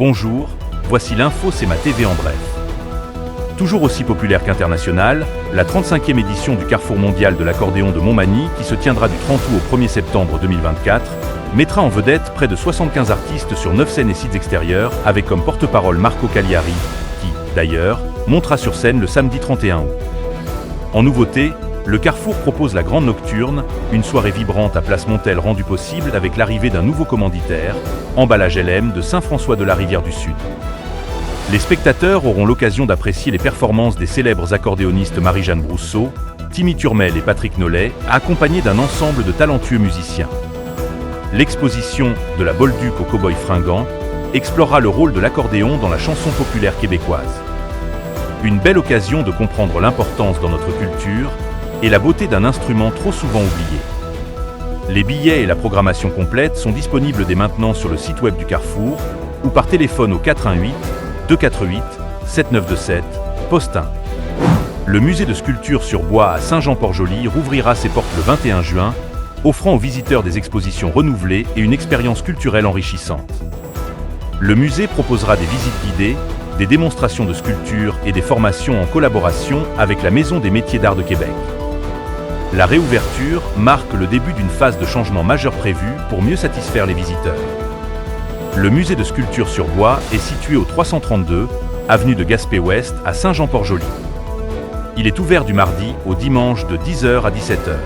Bonjour, voici l'info C'est ma TV en bref. Toujours aussi populaire qu'international, la 35e édition du Carrefour mondial de l'accordéon de Montmagny, qui se tiendra du 30 août au 1er septembre 2024, mettra en vedette près de 75 artistes sur 9 scènes et sites extérieurs, avec comme porte-parole Marco Cagliari, qui, d'ailleurs, montera sur scène le samedi 31 août. En nouveauté, le Carrefour propose la Grande Nocturne, une soirée vibrante à Place Montel rendue possible avec l'arrivée d'un nouveau commanditaire, Emballage LM de Saint-François de la Rivière du Sud. Les spectateurs auront l'occasion d'apprécier les performances des célèbres accordéonistes Marie-Jeanne Brousseau, Timmy Turmel et Patrick Nollet, accompagnés d'un ensemble de talentueux musiciens. L'exposition « De la Bolduc au cow-boy fringant » explorera le rôle de l'accordéon dans la chanson populaire québécoise. Une belle occasion de comprendre l'importance dans notre culture et la beauté d'un instrument trop souvent oublié. Les billets et la programmation complète sont disponibles dès maintenant sur le site web du Carrefour ou par téléphone au 418 248 7927, poste 1. Le musée de sculpture sur bois à Saint-Jean-Port-Joli rouvrira ses portes le 21 juin, offrant aux visiteurs des expositions renouvelées et une expérience culturelle enrichissante. Le musée proposera des visites guidées, des démonstrations de sculpture et des formations en collaboration avec la Maison des métiers d'art de Québec. La réouverture marque le début d'une phase de changement majeur prévue pour mieux satisfaire les visiteurs. Le musée de sculpture sur bois est situé au 332, avenue de Gaspé-Ouest à Saint-Jean-Port-Joli. Il est ouvert du mardi au dimanche de 10h à 17h.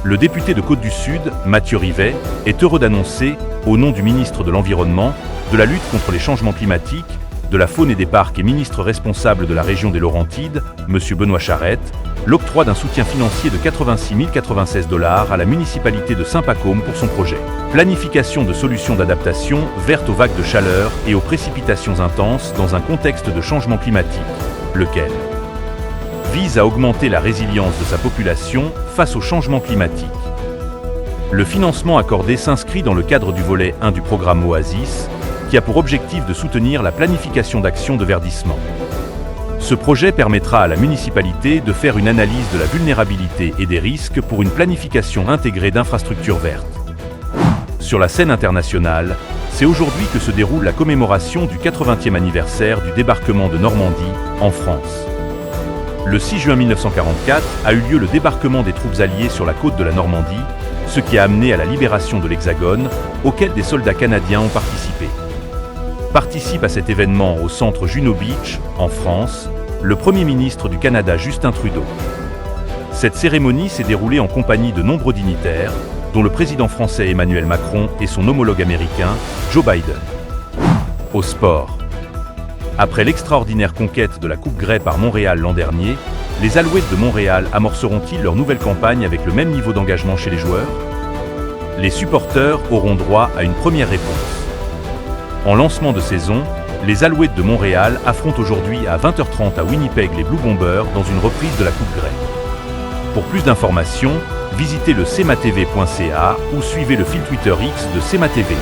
Le député de Côte-du-Sud, Mathieu Rivet, est heureux d'annoncer, au nom du ministre de l'Environnement, de la lutte contre les changements climatiques, de la faune et des parcs et ministre responsable de la région des Laurentides, M. Benoît Charette, l'octroi d'un soutien financier de 86 096 $ à la municipalité de Saint-Pacôme pour son projet. Planification de solutions d'adaptation vertes aux vagues de chaleur et aux précipitations intenses dans un contexte de changement climatique, lequel vise à augmenter la résilience de sa population face au changement climatique. Le financement accordé s'inscrit dans le cadre du volet 1 du programme Oasis, qui a pour objectif de soutenir la planification d'actions de verdissement. Ce projet permettra à la municipalité de faire une analyse de la vulnérabilité et des risques pour une planification intégrée d'infrastructures vertes. Sur la scène internationale, c'est aujourd'hui que se déroule la commémoration du 80e anniversaire du débarquement de Normandie, en France. Le 6 juin 1944 a eu lieu le débarquement des troupes alliées sur la côte de la Normandie, ce qui a amené à la libération de l'Hexagone, auquel des soldats canadiens ont participé. Participe à cet événement au centre Juno Beach, en France, le Premier ministre du Canada Justin Trudeau. Cette cérémonie s'est déroulée en compagnie de nombreux dignitaires, dont le président français Emmanuel Macron et son homologue américain, Joe Biden. Au sport. Après l'extraordinaire conquête de la Coupe Grey par Montréal l'an dernier, les Alouettes de Montréal amorceront-ils leur nouvelle campagne avec le même niveau d'engagement chez les joueurs? Les supporters auront droit à une première réponse. En lancement de saison, les Alouettes de Montréal affrontent aujourd'hui à 20h30 à Winnipeg les Blue Bombers dans une reprise de la Coupe Grey. Pour plus d'informations, visitez le cmatv.ca ou suivez le fil Twitter X de CMATV.